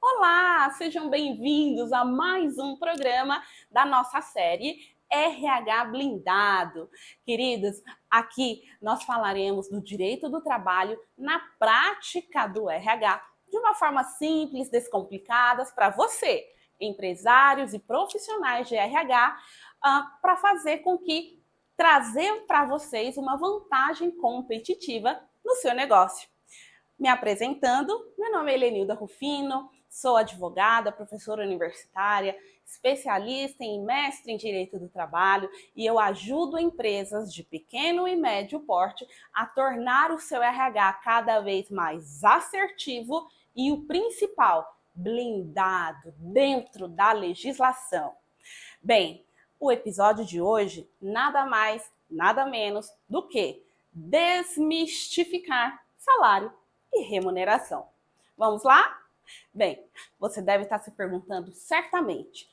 Olá, sejam bem-vindos a mais um programa da nossa série RH Blindado. Queridos, aqui nós falaremos do direito do trabalho na prática do RH, de uma forma simples, descomplicada, para você, empresários e profissionais de RH, para fazer com que trazer para vocês uma vantagem competitiva no seu negócio. Me apresentando, meu nome é Helenilda Rufino, sou advogada, professora universitária, especialista em mestre em Direito do Trabalho e eu ajudo empresas de pequeno e médio porte a tornar o seu RH cada vez mais assertivo e o principal, blindado dentro da legislação. Bem, o episódio de hoje nada mais, nada menos do que desmistificar salário e remuneração. Vamos lá? Bem, você deve estar se perguntando certamente,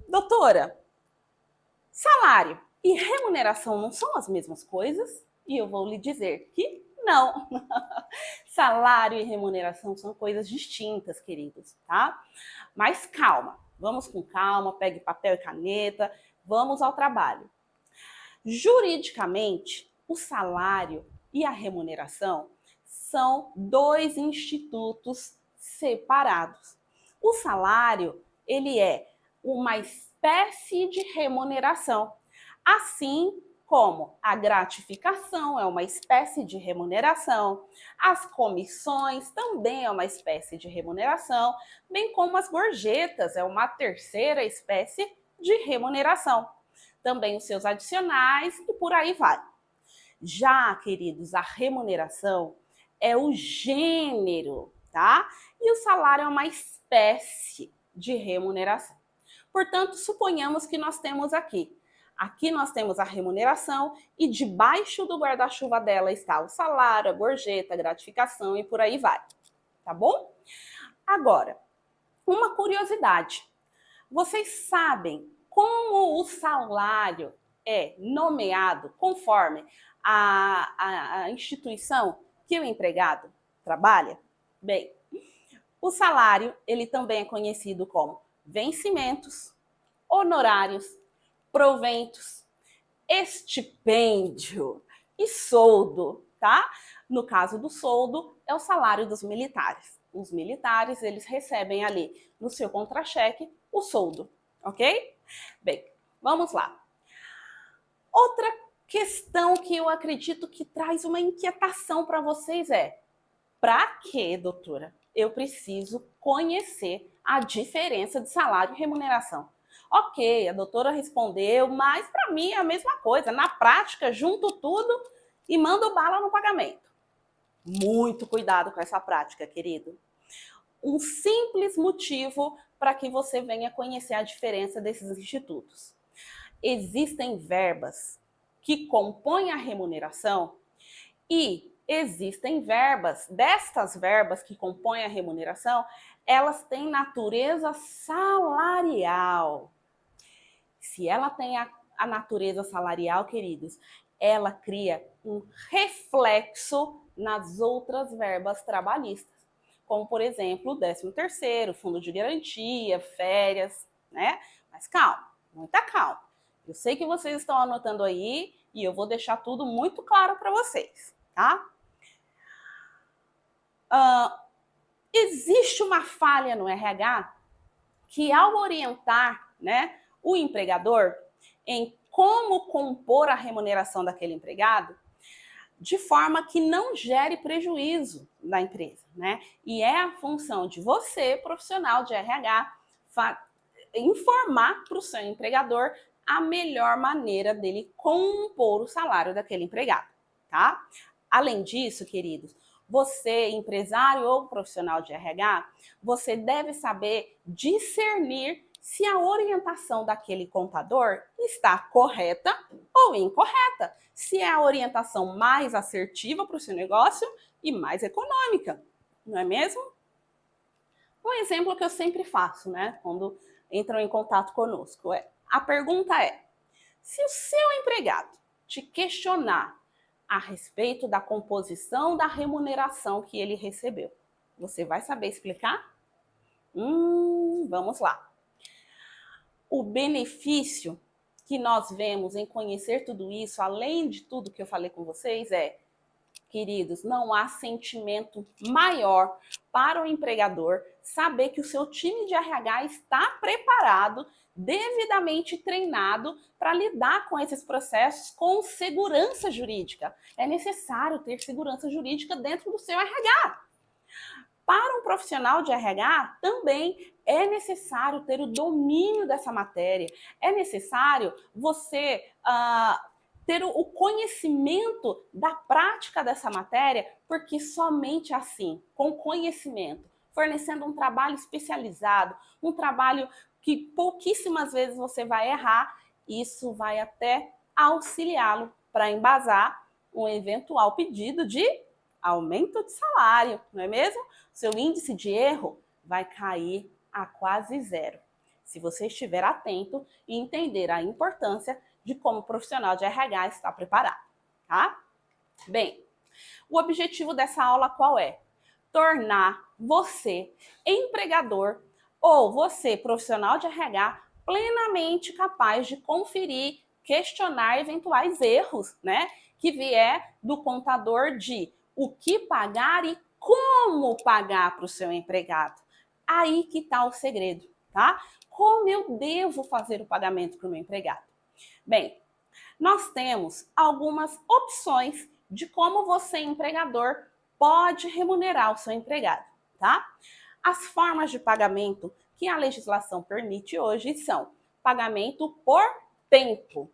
doutora, salário e remuneração não são as mesmas coisas? E eu vou lhe dizer que não. Salário e remuneração são coisas distintas, queridos, tá? Mas calma, vamos com calma, pegue papel e caneta, vamos ao trabalho. Juridicamente, o salário e a remuneração são dois institutos separados. O salário, ele é uma espécie de remuneração, assim como a gratificação é uma espécie de remuneração, as comissões também é uma espécie de remuneração, bem como as gorjetas é uma terceira espécie de remuneração. Também os seus adicionais e por aí vai. Já, queridos, a remuneração é o gênero, tá? E o salário é uma espécie de remuneração. Portanto, suponhamos que nós temos aqui. Aqui nós temos a remuneração e debaixo do guarda-chuva dela está o salário, a gorjeta, a gratificação e por aí vai. Tá bom? Agora, uma curiosidade. Vocês sabem como o salário é nomeado conforme a instituição que o empregado trabalha? Bem, o salário ele também é conhecido como vencimentos, honorários, proventos, estipêndio e soldo, tá? No caso do soldo, é o salário dos militares. Os militares, eles recebem ali no seu contra-cheque o soldo, ok? Bem, vamos lá. Outra questão que eu acredito que traz uma inquietação para vocês é: para que, doutora, eu preciso conhecer a diferença de salário e remuneração? Ok, a doutora respondeu, mas para mim é a mesma coisa. Na prática, junto tudo e mando bala no pagamento. Muito cuidado com essa prática, querido. Um simples motivo para que você venha conhecer a diferença desses institutos. Existem verbas que compõem a remuneração e existem verbas. Destas verbas que compõem a remuneração, elas têm natureza salarial. Se ela tem a natureza salarial, queridos, ela cria um reflexo nas outras verbas trabalhistas, como, por exemplo, o 13º, fundo de garantia, férias, né? Mas calma, muita calma. Eu sei que vocês estão anotando aí e eu vou deixar tudo muito claro para vocês, tá? Existe uma falha no RH que, ao orientar, né, o empregador em como compor a remuneração daquele empregado, de forma que não gere prejuízo na empresa, né? E é a função de você, profissional de RH, informar para o seu empregador a melhor maneira dele compor o salário daquele empregado, tá? Além disso, queridos, você, empresário ou profissional de RH, você deve saber discernir se a orientação daquele contador está correta ou incorreta, se é a orientação mais assertiva para o seu negócio e mais econômica, não é mesmo? Um exemplo que eu sempre faço, né, quando entram em contato conosco, a pergunta é: se o seu empregado te questionar a respeito da composição da remuneração que ele recebeu, você vai saber explicar? Vamos lá. O benefício que nós vemos em conhecer tudo isso, além de tudo que eu falei com vocês, queridos, não há sentimento maior para o empregador saber que o seu time de RH está preparado, devidamente treinado para lidar com esses processos com segurança jurídica. É necessário ter segurança jurídica dentro do seu RH. Para um profissional de RH, também é necessário ter o domínio dessa matéria, é necessário você ter o conhecimento da prática dessa matéria, porque somente assim, com conhecimento, fornecendo um trabalho especializado, um trabalho que pouquíssimas vezes você vai errar, isso vai até auxiliá-lo para embasar um eventual pedido de aumento de salário, não é mesmo? Seu índice de erro vai cair a quase zero, se você estiver atento e entender a importância de como o profissional de RH está preparado, tá? Bem, o objetivo dessa aula qual é? Tornar você, empregador, ou você, profissional de RH, plenamente capaz de conferir, questionar eventuais erros, né? Que vier do contador de o que pagar e como pagar para o seu empregado. Aí que está o segredo, tá? Como eu devo fazer o pagamento para o meu empregado? Bem, nós temos algumas opções de como você, empregador, pode remunerar o seu empregado, tá? As formas de pagamento que a legislação permite hoje são pagamento por tempo.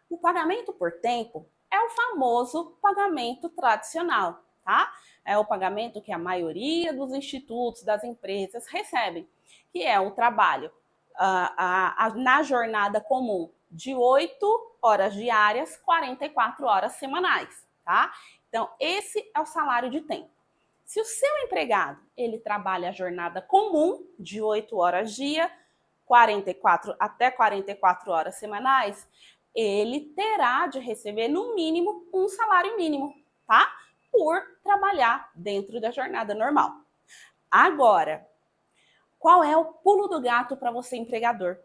O pagamento por tempo é o famoso pagamento tradicional, tá? É o pagamento que a maioria dos institutos, das empresas recebem, que é o trabalho na jornada comum de 8 horas diárias, 44 horas semanais, tá? Então, esse é o salário de tempo. Se o seu empregado, ele trabalha a jornada comum de 8 horas dia, 44 até 44 horas semanais, ele terá de receber no mínimo um salário mínimo, tá? Por trabalhar dentro da jornada normal. Agora, qual é o pulo do gato para você, empregador?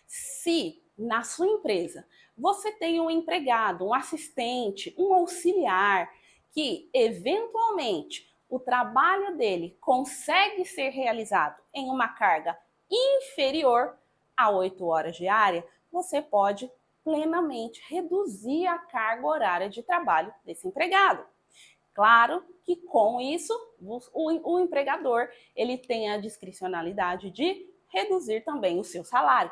Se na sua empresa você tem um empregado, um assistente, um auxiliar, que eventualmente o trabalho dele consegue ser realizado em uma carga inferior a 8 horas diária, você pode plenamente reduzir a carga horária de trabalho desse empregado. Claro que com isso o empregador ele tem a discricionalidade de reduzir também o seu salário.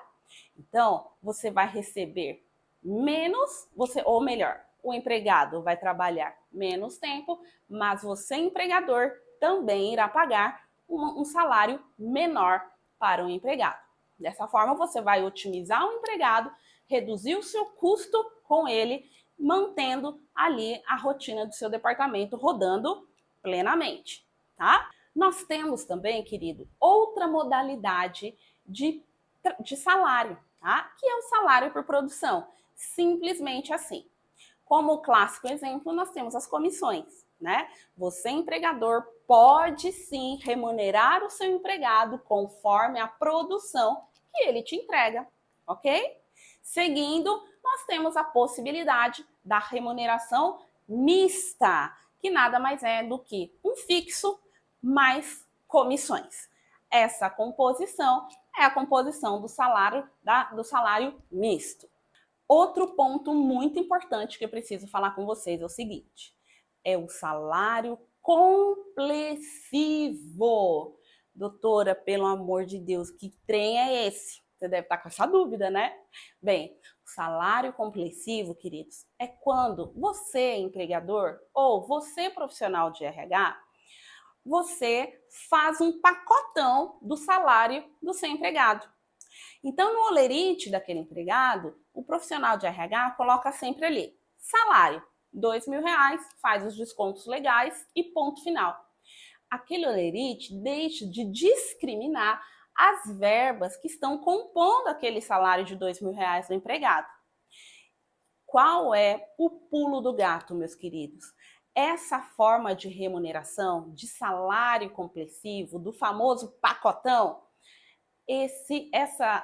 Então, você vai receber menos, ou melhor, o empregado vai trabalhar menos tempo, mas você, empregador, também irá pagar um salário menor para o empregado. Dessa forma, você vai otimizar o empregado, reduzir o seu custo com ele, mantendo ali a rotina do seu departamento rodando plenamente, tá? Nós temos também, querido, outra modalidade de salário, tá? Que é o salário por produção. Simplesmente assim. Como clássico exemplo, nós temos as comissões, né? Você, empregador, pode sim remunerar o seu empregado conforme a produção que ele te entrega, ok? Seguindo, nós temos a possibilidade da remuneração mista, que nada mais é do que um fixo mais comissões. Essa composição é a composição do salário misto. Outro ponto muito importante que eu preciso falar com vocês é o seguinte: é o salário complessivo. Doutora, pelo amor de Deus, que trem é esse? Você deve estar com essa dúvida, né? Bem, o salário complessivo, queridos, é quando você, empregador, ou você, profissional de RH, você faz um pacotão do salário do seu empregado. Então, no holerite daquele empregado, o profissional de RH coloca sempre ali, salário, R$ 2.000, faz os descontos legais e ponto final. Aquele holerite deixa de discriminar as verbas que estão compondo aquele salário de R$ 2.000 do empregado. Qual é o pulo do gato, meus queridos? Essa forma de remuneração, de salário complessivo, do famoso pacotão,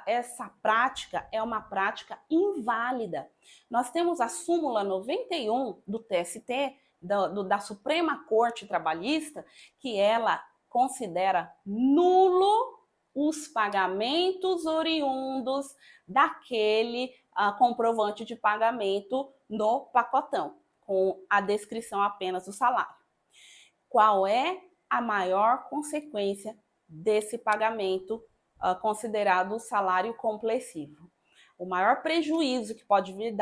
essa prática é uma prática inválida. Nós temos a súmula 91 do TST, da Suprema Corte Trabalhista, que ela considera nulo os pagamentos oriundos daquele comprovante de pagamento no pacotão, com a descrição apenas do salário. Qual é a maior consequência desse pagamento considerado salário complessivo? O maior prejuízo que pode vir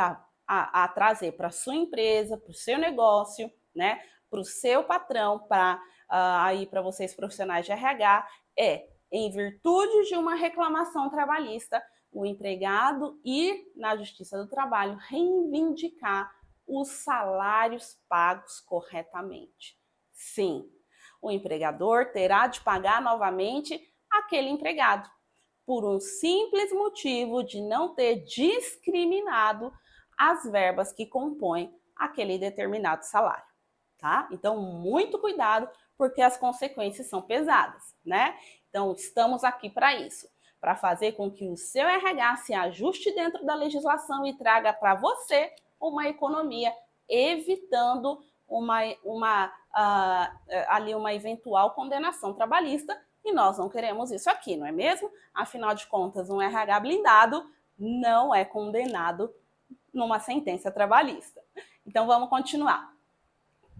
a trazer para a sua empresa, para o seu negócio, né, para o seu patrão, para vocês profissionais de RH, em virtude de uma reclamação trabalhista, o empregado ir na Justiça do Trabalho reivindicar os salários pagos corretamente. Sim, o empregador terá de pagar novamente aquele empregado, por um simples motivo de não ter discriminado as verbas que compõem aquele determinado salário, tá? Então, muito cuidado, porque as consequências são pesadas, né? Então, estamos aqui para isso, para fazer com que o seu RH se ajuste dentro da legislação e traga para você uma economia, evitando uma eventual condenação trabalhista, e nós não queremos isso aqui, não é mesmo? Afinal de contas, um RH blindado não é condenado numa sentença trabalhista. Então, vamos continuar.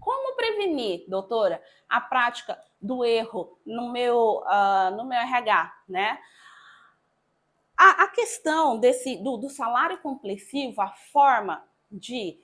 Como prevenir, doutora, a prática do erro no meu RH, né? A questão do salário complessivo, a forma de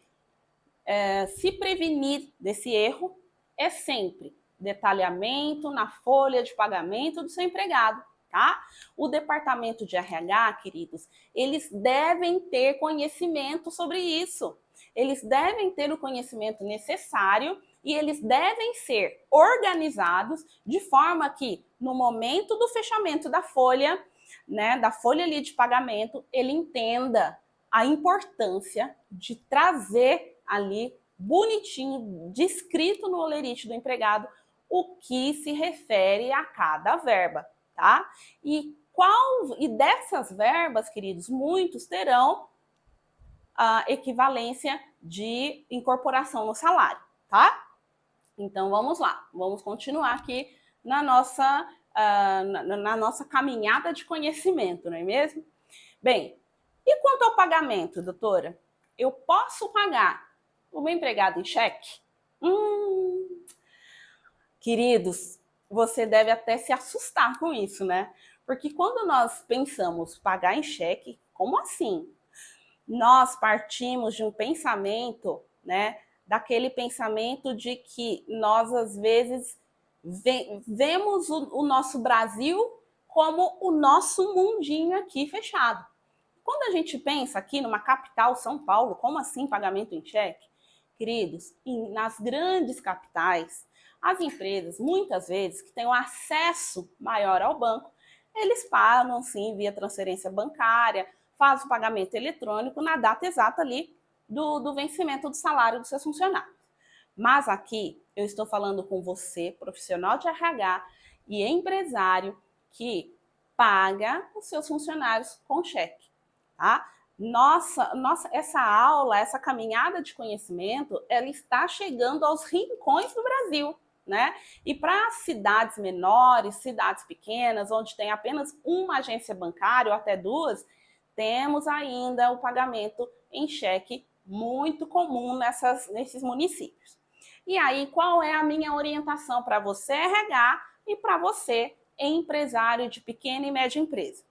se prevenir desse erro é sempre detalhamento na folha de pagamento do seu empregado, tá? O departamento de RH, queridos, eles devem ter conhecimento sobre isso. Eles devem ter o conhecimento necessário e eles devem ser organizados de forma que, no momento do fechamento da folha, né, da folha ali de pagamento, ele entenda a importância de trazer ali bonitinho, descrito no holerite do empregado, o que se refere a cada verba, tá? E dessas verbas, queridos, muitos terão a equivalência de incorporação no salário, tá? Então, vamos lá. Vamos continuar aqui na nossa caminhada de conhecimento, não é mesmo? Bem, e quanto ao pagamento, doutora? Eu posso pagar o meu empregado em cheque? Queridos, você deve até se assustar com isso, né? Porque quando nós pensamos pagar em cheque, como assim? Nós partimos de um pensamento, né? Daquele pensamento de que nós, às vezes, vemos o nosso Brasil como o nosso mundinho aqui fechado. Quando a gente pensa aqui numa capital, São Paulo, como assim pagamento em cheque? Queridos, nas grandes capitais, as empresas, muitas vezes, que têm um acesso maior ao banco, eles pagam, sim, via transferência bancária, fazem o pagamento eletrônico na data exata ali do vencimento do salário dos seus funcionários. Mas aqui, eu estou falando com você, profissional de RH e empresário, que paga os seus funcionários com cheque, tá? Essa aula, essa caminhada de conhecimento, ela está chegando aos rincões do Brasil, né? E para cidades menores, cidades pequenas, onde tem apenas uma agência bancária ou até duas, temos ainda o pagamento em cheque muito comum nesses municípios. E aí, qual é a minha orientação para você, RH, e para você, empresário de pequena e média empresa?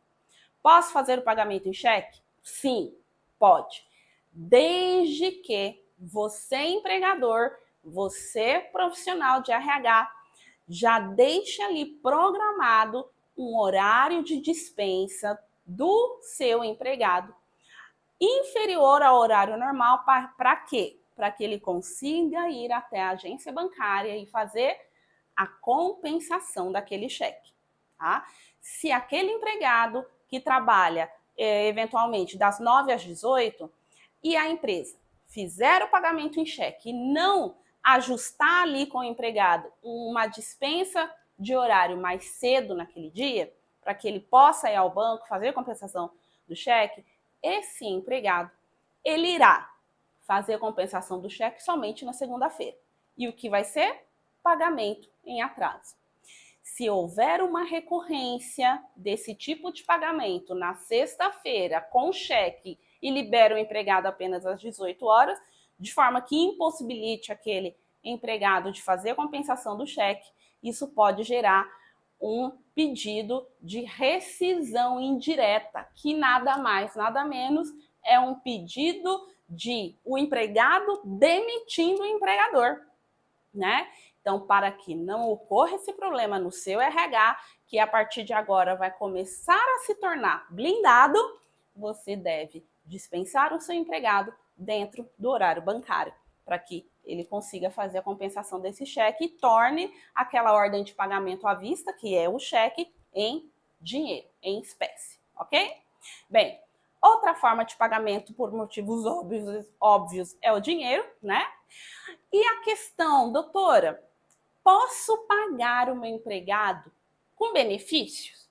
Posso fazer o pagamento em cheque? Sim, pode. Desde que você, empregador, você, profissional de RH, já deixe ali programado um horário de dispensa do seu empregado inferior ao horário normal. Para quê? Para que ele consiga ir até a agência bancária e fazer a compensação daquele cheque, tá? Se aquele empregado que trabalha eventualmente das 9 às 18 e a empresa fizer o pagamento em cheque e não ajustar ali com o empregado uma dispensa de horário mais cedo naquele dia, para que ele possa ir ao banco fazer a compensação do cheque, esse empregado, ele irá fazer a compensação do cheque somente na segunda-feira. E o que vai ser? Pagamento em atraso. Se houver uma recorrência desse tipo de pagamento na sexta-feira com cheque e libera o empregado apenas às 18 horas, de forma que impossibilite aquele empregado de fazer a compensação do cheque, isso pode gerar um pedido de rescisão indireta, que nada mais, nada menos é um pedido de o empregado demitindo o empregador, né? Então, para que não ocorra esse problema no seu RH, que a partir de agora vai começar a se tornar blindado, você deve dispensar o seu empregado dentro do horário bancário, para que ele consiga fazer a compensação desse cheque e torne aquela ordem de pagamento à vista, que é o cheque, em dinheiro, em espécie, ok? Bem, outra forma de pagamento por motivos óbvios é o dinheiro, né? E a questão, doutora, posso pagar o meu empregado com benefícios?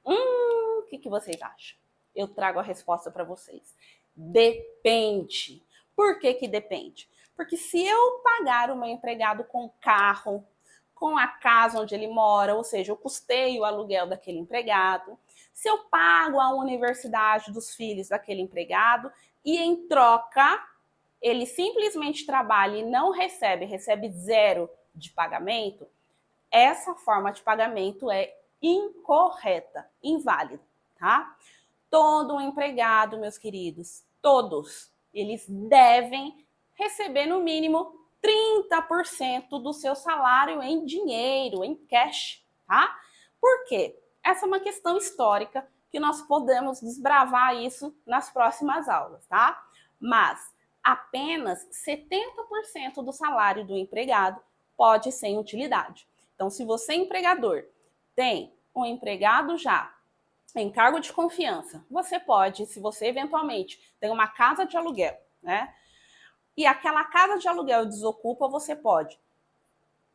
O que vocês acham? Eu trago a resposta para vocês. Depende. Por que depende? Porque se eu pagar o meu empregado com carro, com a casa onde ele mora, ou seja, eu custeio o aluguel daquele empregado, se eu pago a universidade dos filhos daquele empregado e em troca ele simplesmente trabalha e não recebe zero de pagamento, essa forma de pagamento é incorreta, inválida, tá? Todo empregado, meus queridos, todos, eles devem receber no mínimo 30% do seu salário em dinheiro, em cash, tá? Por quê? Essa é uma questão histórica que nós podemos desbravar isso nas próximas aulas, tá? Mas apenas 70% do salário do empregado pode ser em utilidade. Então, se você, empregador, tem um empregado já em cargo de confiança, você pode, se você eventualmente tem uma casa de aluguel, né? E aquela casa de aluguel desocupa, você pode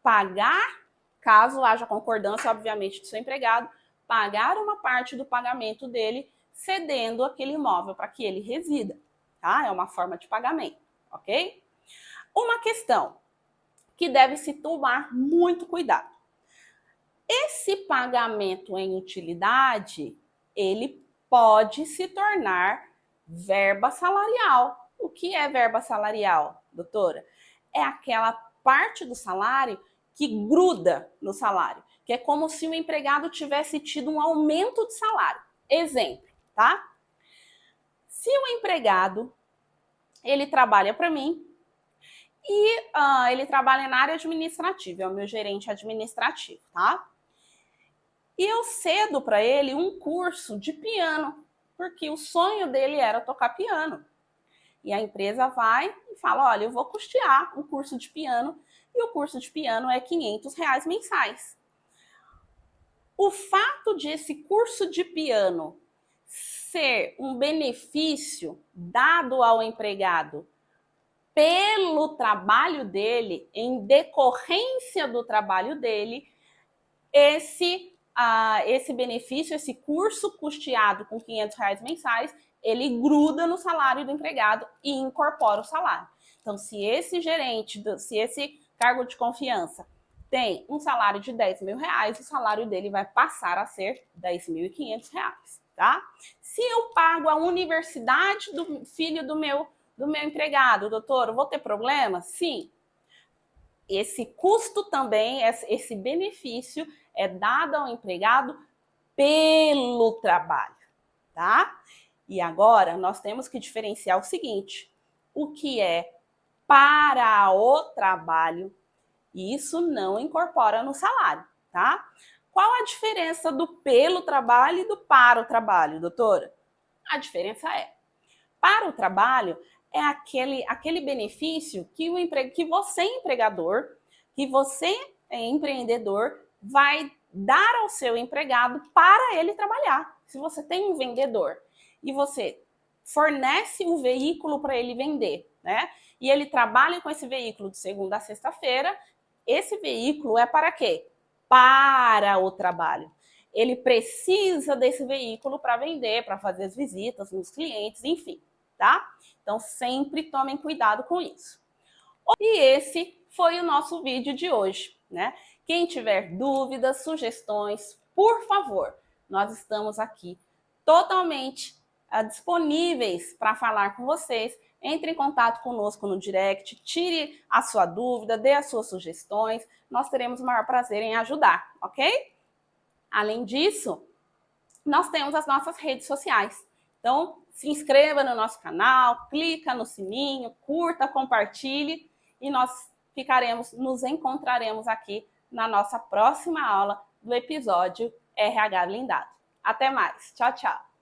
pagar, caso haja concordância, obviamente, do seu empregado, pagar uma parte do pagamento dele, cedendo aquele imóvel para que ele resida, tá? É uma forma de pagamento, ok? Uma questão que deve se tomar muito cuidado. Esse pagamento em utilidade, ele pode se tornar verba salarial. O que é verba salarial, doutora? É aquela parte do salário que gruda no salário, que é como se o empregado tivesse tido um aumento de salário. Exemplo, tá? Se o empregado, ele trabalha para mim e ele trabalha na área administrativa, é o meu gerente administrativo, tá? E eu cedo para ele um curso de piano, porque o sonho dele era tocar piano. E a empresa vai e fala, olha, eu vou custear um curso de piano, e o curso de piano é R$ 500 mensais. O fato de esse curso de piano ser um benefício dado ao empregado pelo trabalho dele, em decorrência do trabalho dele, esse benefício, esse curso custeado com R$ 500 mensais, ele gruda no salário do empregado e incorpora o salário. Então, se esse gerente, se esse cargo de confiança tem um salário de R$ 10.000, o salário dele vai passar a ser R$ 10.500, tá? Se eu pago a universidade do filho do meu empregado, doutor, eu vou ter problema? Sim. Esse custo também, esse benefício é dado ao empregado pelo trabalho, tá? E agora nós temos que diferenciar o seguinte: o que é para o trabalho, e isso não incorpora no salário, tá? Qual a diferença do pelo trabalho e do para o trabalho, doutora? A diferença é, para o trabalho, é aquele benefício que você, empregador, que você, empreendedor, vai dar ao seu empregado para ele trabalhar. Se você tem um vendedor e você fornece um veículo para ele vender, né? E ele trabalha com esse veículo de segunda a sexta-feira, esse veículo é para quê? Para o trabalho. ele precisa desse veículo para vender, para fazer as visitas nos clientes, enfim, tá? Então, sempre tomem cuidado com isso. E esse foi o nosso vídeo de hoje, né? Quem tiver dúvidas, sugestões, por favor, nós estamos aqui totalmente disponíveis para falar com vocês. Entre em contato conosco no direct, tire a sua dúvida, dê as suas sugestões, nós teremos o maior prazer em ajudar, ok? Além disso, nós temos as nossas redes sociais. Então, se inscreva no nosso canal, clica no sininho, curta, compartilhe e nós nos encontraremos aqui na nossa próxima aula do episódio RH Blindado. Até mais. Tchau, tchau.